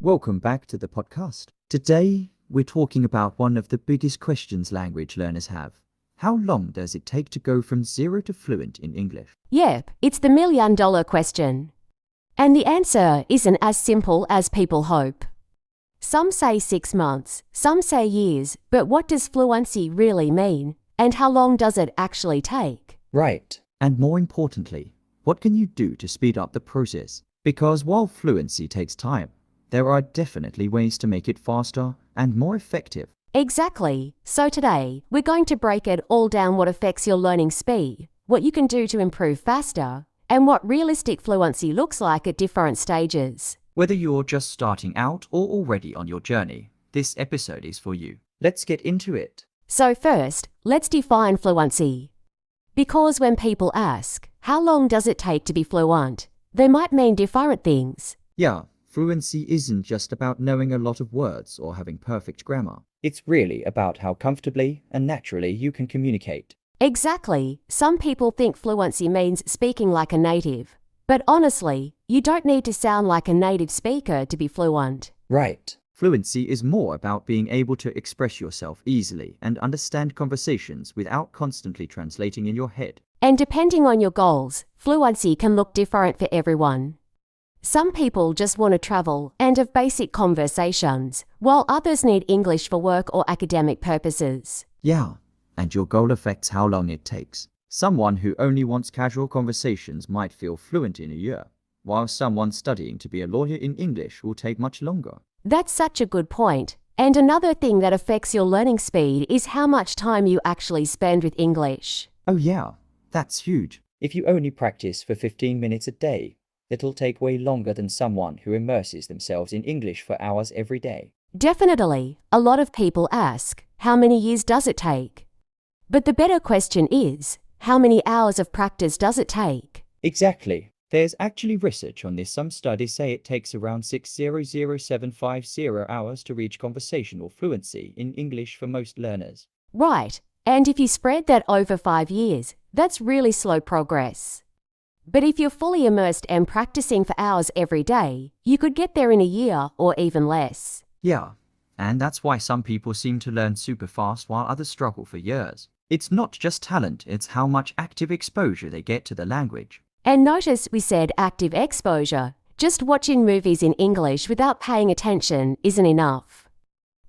Welcome back to the podcast. Today, we're talking about one of the biggest questions language learners have. How long does it take to go from zero to fluent in English? Yep, it's the million-dollar question. And the answer isn't as simple as people hope. Some say 6 months, some say years, but what does fluency really mean? And how long does it actually take? Right. And more importantly, what can you do to speed up the process? Because while fluency takes time, there are definitely ways to make it faster and more effective. Exactly. So today, we're going to break it all down: what affects your learning speed, what you can do to improve faster, and what realistic fluency looks like at different stages. Whether you're just starting out or already on your journey, this episode is for you. Let's get into it. So first, let's define fluency. Because when people ask, how long does it take to be fluent, they might mean different things. Yeah, fluency isn't just about knowing a lot of words or having perfect grammar. It's really about how comfortably and naturally you can communicate. Exactly. Some people think fluency means speaking like a native. But honestly, you don't need to sound like a native speaker to be fluent. Right. Fluency is more about being able to express yourself easily and understand conversations without constantly translating in your head. And depending on your goals, fluency can look different for everyone. Some people just want to travel and have basic conversations, while others need English for work or academic purposes. Yeah, and your goal affects how long it takes. Someone who only wants casual conversations might feel fluent in a year, while someone studying to be a lawyer in English will take much longer. That's such a good point. And another thing that affects your learning speed is how much time you actually spend with English. Oh yeah, that's huge. If you only practice for 15 minutes a day, it'll take way longer than someone who immerses themselves in English for hours every day. Definitely. A lot of people ask, how many years does it take? But the better question is, how many hours of practice does it take? Exactly. There's actually research on this. Some studies say it takes around 6,00750 hours to reach conversational fluency in English for most learners. Right. And if you spread that over 5 years, that's really slow progress. But if you're fully immersed and practicing for hours every day, you could get there in a year or even less. Yeah, and that's why some people seem to learn super fast while others struggle for years. It's not just talent, it's how much active exposure they get to the language. And notice we said active exposure. Just watching movies in English without paying attention isn't enough.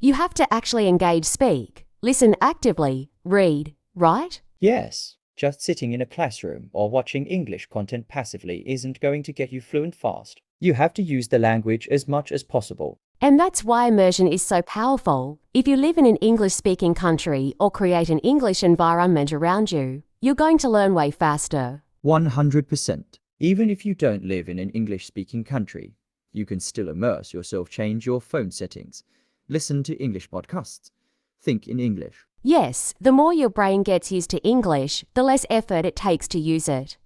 You have to actually engage, speak, listen actively, read, right? Yes. Just sitting in a classroom or watching English content passively isn't going to get you fluent fast. You have to use the language as much as possible. And that's why immersion is so powerful. If you live in an English-speaking country or create an English environment around you, you're going to learn way faster. 100%. Even if you don't live in an English-speaking country, you can still immerse yourself, change your phone settings, listen to English podcasts, think in English. Yes, the more your brain gets used to English, the less effort it takes to use it.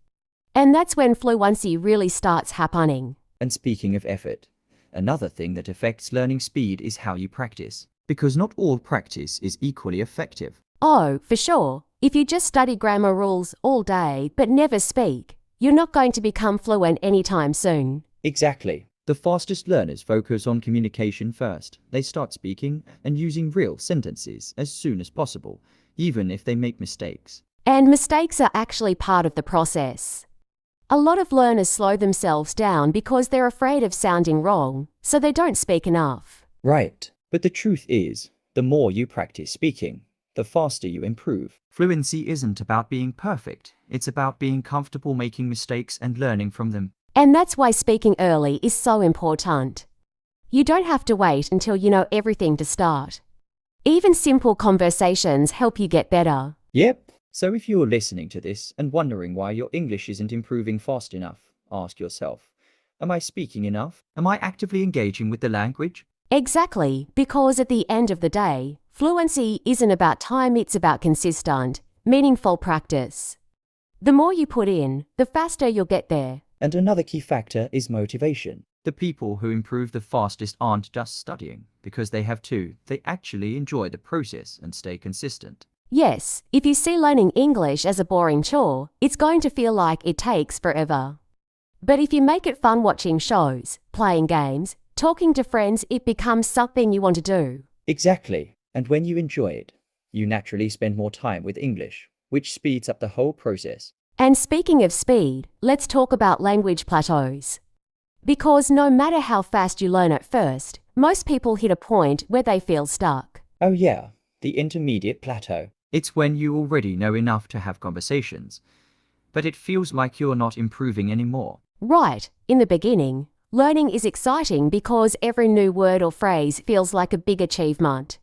And that's when fluency really starts happening. And speaking of effort, another thing that affects learning speed is how you practice, because not all practice is equally effective. Oh, for sure. If you just study grammar rules all day but never speak, you're not going to become fluent anytime soon. Exactly. The fastest learners focus on communication first. They start speaking and using real sentences as soon as possible, even if they make mistakes. And mistakes are actually part of the process. A lot of learners slow themselves down because they're afraid of sounding wrong, so they don't speak enough. Right. But the truth is, the more you practice speaking, the faster you improve. Fluency isn't about being perfect. It's about being comfortable making mistakes and learning from them. And that's why speaking early is so important. You don't have to wait until you know everything to start. Even simple conversations help you get better. Yep. So if you're listening to this and wondering why your English isn't improving fast enough, ask yourself, am I speaking enough? Am I actively engaging with the language? Exactly, because at the end of the day, fluency isn't about time, it's about consistent, meaningful practice. The more you put in, the faster you'll get there. And another key factor is motivation. The people who improve the fastest aren't just studying because they have to. They actually enjoy the process and stay consistent. Yes, if you see learning English as a boring chore, it's going to feel like it takes forever. But if you make it fun watching shows, playing games, Talking to friends, it becomes something you want to do. Exactly. And when you enjoy it, you naturally spend more time with English, which speeds up the whole process. And speaking of speed, let's talk about language plateaus. Because no matter how fast you learn at first, most people hit a point where they feel stuck. Oh yeah, the intermediate plateau. It's when you already know enough to have conversations, but it feels like you're not improving anymore. Right, in the beginning, learning is exciting because every new word or phrase feels like a big achievement.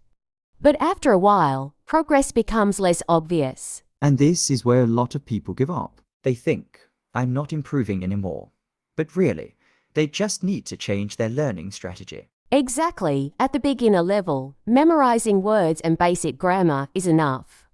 But after a while, progress becomes less obvious. And this is where a lot of people give up. They think, I'm not improving anymore. But really, they just need to change their learning strategy. Exactly, at the beginner level, memorizing words and basic grammar is enough.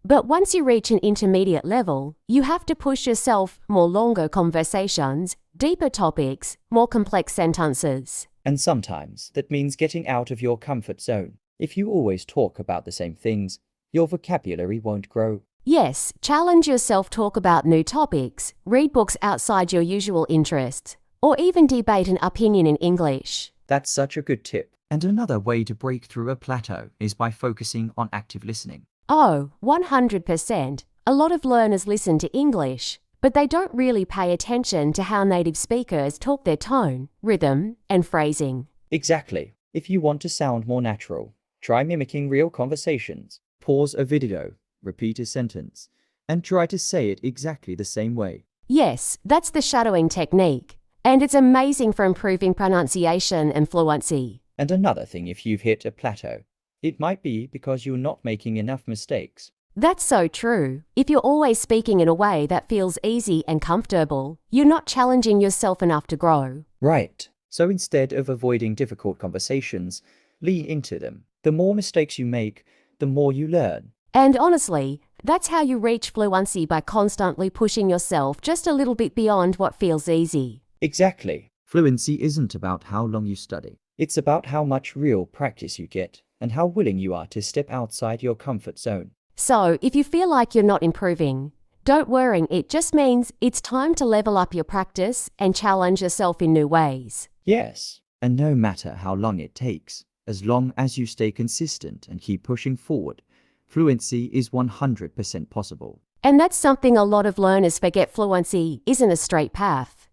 But once you reach an intermediate level, you have to push yourself more longer conversations, deeper topics, more complex sentences. And sometimes that means getting out of your comfort zone. If you always talk about the same things, your vocabulary won't grow. Yes, challenge yourself, talk about new topics, read books outside your usual interests, or even debate an opinion in English. That's such a good tip. And another way to break through a plateau is by focusing on active listening. Oh, 100%. A lot of learners listen to English, but they don't really pay attention to how native speakers talk, their tone, rhythm, and phrasing. Exactly. If you want to sound more natural, try mimicking real conversations. Pause a video, repeat a sentence, and try to say it exactly the same way. Yes, that's the shadowing technique, and it's amazing for improving pronunciation and fluency. And another thing, if you've hit a plateau, it might be because you're not making enough mistakes. That's so true. If you're always speaking in a way that feels easy and comfortable, you're not challenging yourself enough to grow. Right. So instead of avoiding difficult conversations, lean into them. The more mistakes you make, the more you learn. And honestly, that's how you reach fluency, by constantly pushing yourself just a little bit beyond what feels easy. Exactly. Fluency isn't about how long you study. It's about how much real practice you get and how willing you are to step outside your comfort zone. So, if you feel like you're not improving, don't worry, it just means it's time to level up your practice and challenge yourself in new ways. Yes, and no matter how long it takes, as long as you stay consistent and keep pushing forward, fluency is 100% possible. And that's something a lot of learners forget: fluency isn't a straight path.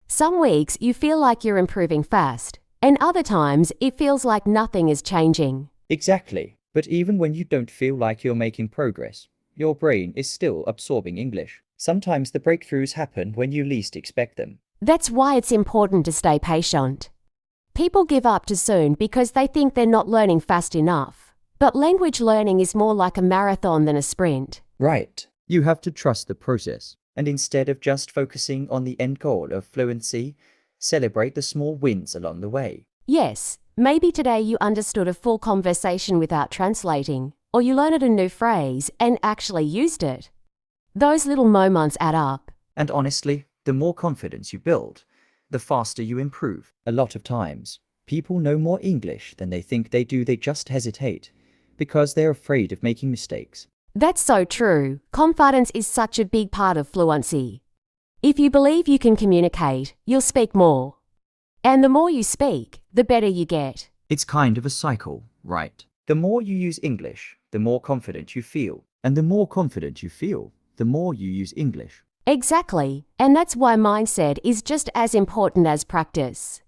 Some weeks you feel like you're improving fast, and other times it feels like nothing is changing. Exactly. But even when you don't feel like you're making progress, your brain is still absorbing English. Sometimes the breakthroughs happen when you least expect them. That's why it's important to stay patient. People give up too soon because they think they're not learning fast enough. But language learning is more like a marathon than a sprint. Right. You have to trust the process. And instead of just focusing on the end goal of fluency, celebrate the small wins along the way. Yes, maybe today you understood a full conversation without translating, or you learned a new phrase and actually used it. Those little moments add up. And honestly, the more confidence you build, the faster you improve. A lot of times, people know more English than they think they do. They just hesitate because they're afraid of making mistakes. That's so true. Confidence is such a big part of fluency. If you believe you can communicate, you'll speak more. And the more you speak, the better you get. It's kind of a cycle, right? The more you use English, the more confident you feel. And the more confident you feel, the more you use English. Exactly. And that's why mindset is just as important as practice.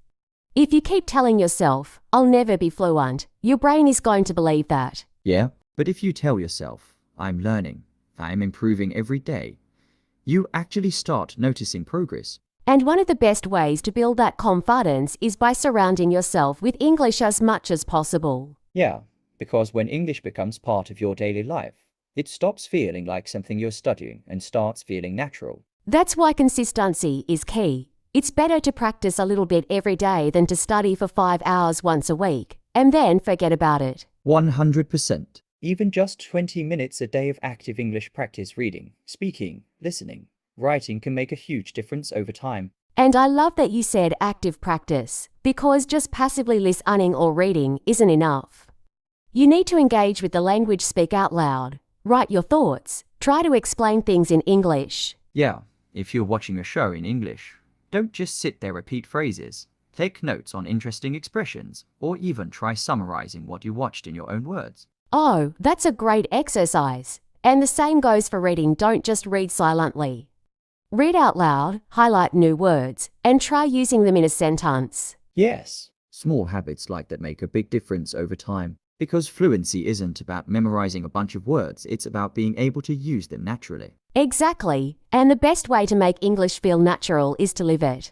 If you keep telling yourself, I'll never be fluent, your brain is going to believe that. Yeah, but if you tell yourself, I'm learning, I'm improving every day, you actually start noticing progress. And one of the best ways to build that confidence is by surrounding yourself with English as much as possible. Yeah, because when English becomes part of your daily life, it stops feeling like something you're studying and starts feeling natural. That's why consistency is key. It's better to practice a little bit every day than to study for 5 hours once a week and then forget about it. 100%. Even just 20 minutes a day of active English practice, reading, speaking, listening, writing can make a huge difference over time. And I love that you said active practice, because just passively listening or reading isn't enough. You need to engage with the language, speak out loud, write your thoughts, try to explain things in English. Yeah, if you're watching a show in English, don't just sit there, repeat phrases. Take notes on interesting expressions, or even try summarizing what you watched in your own words. Oh, that's a great exercise. And the same goes for reading. Don't just read silently. Read out loud, highlight new words, and try using them in a sentence. Yes, small habits like that make a big difference over time, because fluency isn't about memorizing a bunch of words, it's about being able to use them naturally. Exactly, and the best way to make English feel natural is to live it.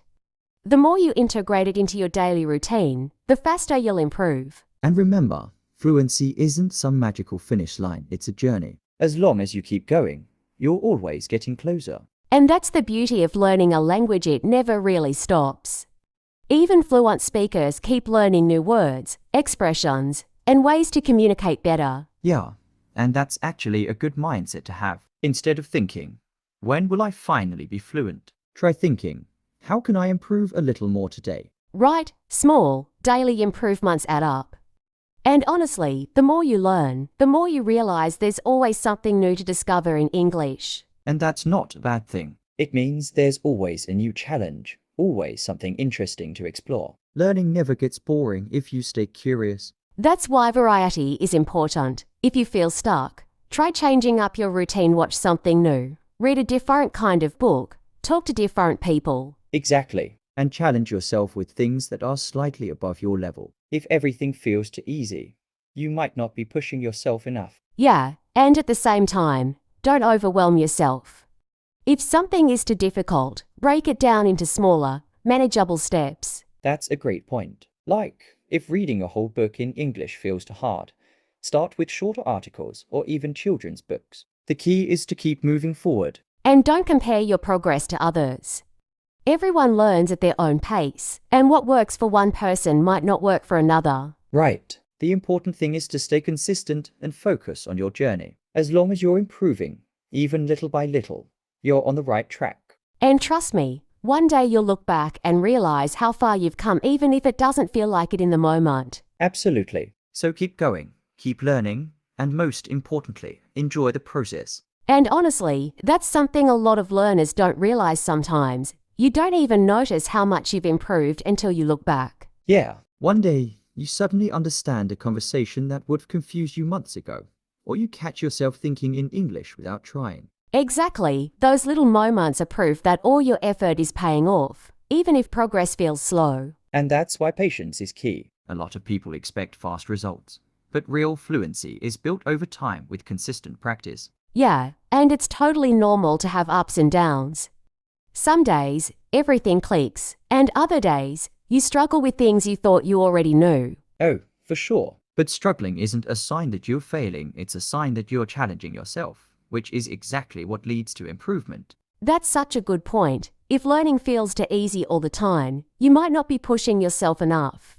The more you integrate it into your daily routine, the faster you'll improve. And remember, fluency isn't some magical finish line, it's a journey. As long as you keep going, you're always getting closer. And that's the beauty of learning a language, it never really stops. Even fluent speakers keep learning new words, expressions, and ways to communicate better. Yeah, and that's actually a good mindset to have. Instead of thinking, when will I finally be fluent? Try thinking, how can I improve a little more today? Right, small, daily improvements add up. And honestly, the more you learn, the more you realize there's always something new to discover in English. And that's not a bad thing. It means there's always a new challenge, always something interesting to explore. Learning never gets boring if you stay curious. That's why variety is important. If you feel stuck, try changing up your routine, watch something new, read a different kind of book, talk to different people. Exactly. And challenge yourself with things that are slightly above your level. If everything feels too easy, you might not be pushing yourself enough. Yeah, and at the same time, don't overwhelm yourself. If something is too difficult, break it down into smaller, manageable steps. That's a great point. Like, if reading a whole book in English feels too hard, start with shorter articles or even children's books. The key is to keep moving forward. And don't compare your progress to others. Everyone learns at their own pace, and what works for one person might not work for another. Right. The important thing is to stay consistent and focus on your journey. As long as you're improving, even little by little, you're on the right track. And trust me, one day you'll look back and realize how far you've come, even if it doesn't feel like it in the moment. Absolutely. So keep going, keep learning, and most importantly, enjoy the process. And honestly, that's something a lot of learners don't realize sometimes. You don't even notice how much you've improved until you look back. Yeah, one day you suddenly understand a conversation that would have confused you months ago, or you catch yourself thinking in English without trying. Exactly, those little moments are proof that all your effort is paying off, even if progress feels slow. And that's why patience is key. A lot of people expect fast results, but real fluency is built over time with consistent practice. Yeah, and it's totally normal to have ups and downs. Some days, everything clicks, and other days, you struggle with things you thought you already knew. Oh, for sure. But struggling isn't a sign that you're failing, it's a sign that you're challenging yourself, which is exactly what leads to improvement. That's such a good point. If learning feels too easy all the time, you might not be pushing yourself enough.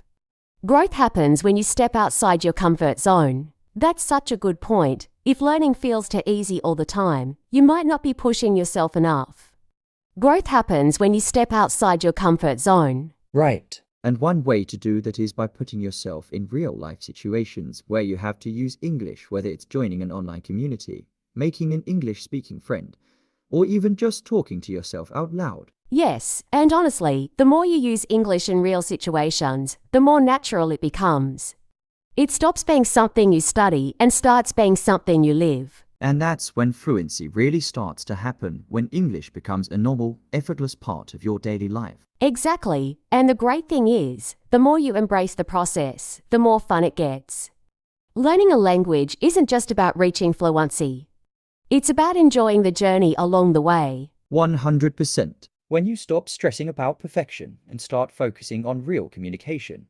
Growth happens when you step outside your comfort zone. That's such a good point. If learning feels too easy all the time, you might not be pushing yourself enough. Growth happens when you step outside your comfort zone. Right. And one way to do that is by putting yourself in real-life situations where you have to use English, whether it's joining an online community, making an English-speaking friend, or even just talking to yourself out loud. Yes, and honestly, the more you use English in real situations, the more natural it becomes. It stops being something you study and starts being something you live. And that's when fluency really starts to happen, when English becomes a normal, effortless part of your daily life. Exactly, and the great thing is, the more you embrace the process, the more fun it gets. Learning a language isn't just about reaching fluency. It's about enjoying the journey along the way. 100%. When you stop stressing about perfection and start focusing on real communication,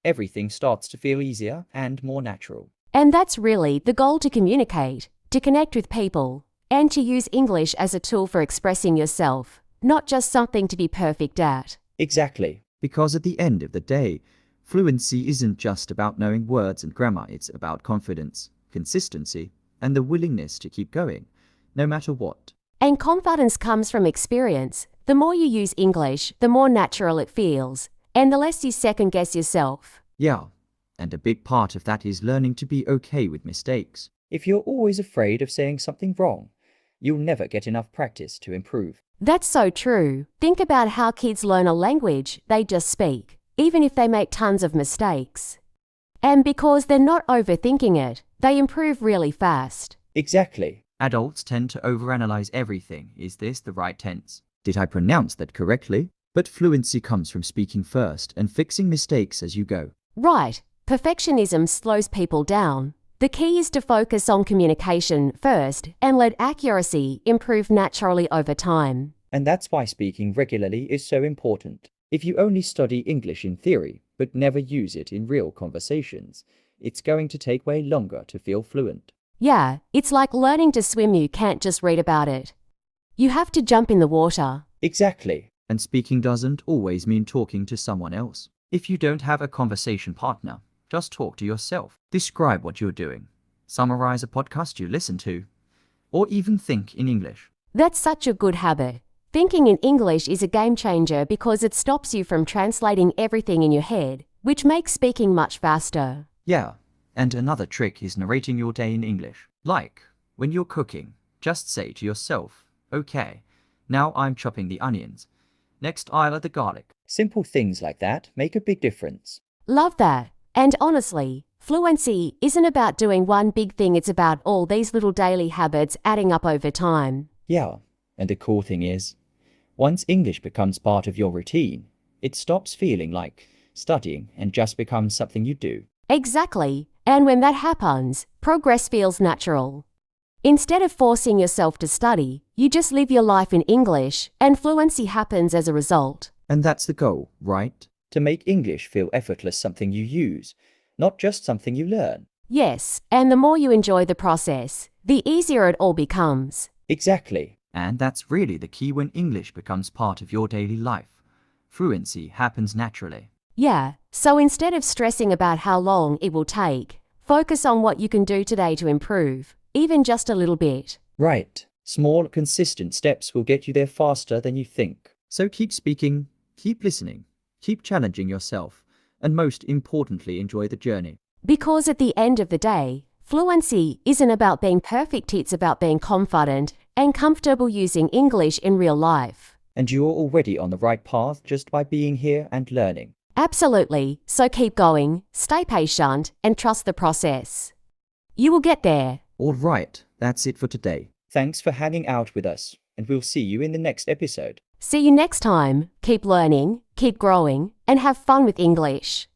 everything starts to feel easier and more natural. And that's really the goal, to communicate, to connect with people, and to use English as a tool for expressing yourself, not just something to be perfect at. Exactly. Because at the end of the day, fluency isn't just about knowing words and grammar, it's about confidence, consistency, and the willingness to keep going, no matter what. And confidence comes from experience. The more you use English, the more natural it feels, and the less you second-guess yourself. Yeah, and a big part of that is learning to be okay with mistakes. If you're always afraid of saying something wrong, you'll never get enough practice to improve. That's so true. Think about how kids learn a language, they just speak. even if they make tons of mistakes. And because they're not overthinking it, they improve really fast. Exactly. Adults tend to overanalyze everything. Is this the right tense? Did I pronounce that correctly? But fluency comes from speaking first and fixing mistakes as you go. Right. Perfectionism slows people down. The key is to focus on communication first and let accuracy improve naturally over time. And that's why speaking regularly is so important. If you only study English in theory, but never use it in real conversations, it's going to take way longer to feel fluent. Yeah, it's like learning to swim. You can't just read about it. You have to jump in the water. Exactly. And speaking doesn't always mean talking to someone else. If you don't have a conversation partner, just talk to yourself. Describe what you're doing. Summarize a podcast you listen to. Or even think in English. That's such a good habit. Thinking in English is a game changer because it stops you from translating everything in your head, which makes speaking much faster. Yeah, and another trick is narrating your day in English. Like, when you're cooking, just say to yourself, okay, now I'm chopping the onions. Next I'll add the garlic. Simple things like that make a big difference. Love that. And honestly, fluency isn't about doing one big thing, it's about all these little daily habits adding up over time. Yeah, and the cool thing is, once English becomes part of your routine, it stops feeling like studying and just becomes something you do. Exactly. And when that happens, progress feels natural. Instead of forcing yourself to study, you just live your life in English, and fluency happens as a result. And that's the goal, right? To make English feel effortless, something you use, not just something you learn. Yes, and the more you enjoy the process, the easier it all becomes. Exactly. And that's really the key when English becomes part of your daily life. Fluency happens naturally. Yeah, so instead of stressing about how long it will take, focus on what you can do today to improve, even just a little bit. Right. Small, consistent steps will get you there faster than you think. So keep speaking, keep listening, keep challenging yourself, and most importantly, enjoy the journey. Because at the end of the day, fluency isn't about being perfect, it's about being confident and comfortable using English in real life. And you're already on the right path just by being here and learning. Absolutely. So keep going, stay patient, and trust the process. You will get there. All right, that's it for today. Thanks for hanging out with us, and we'll see you in the next episode. See you next time. Keep learning, keep growing, and have fun with English.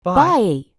Bye. Bye.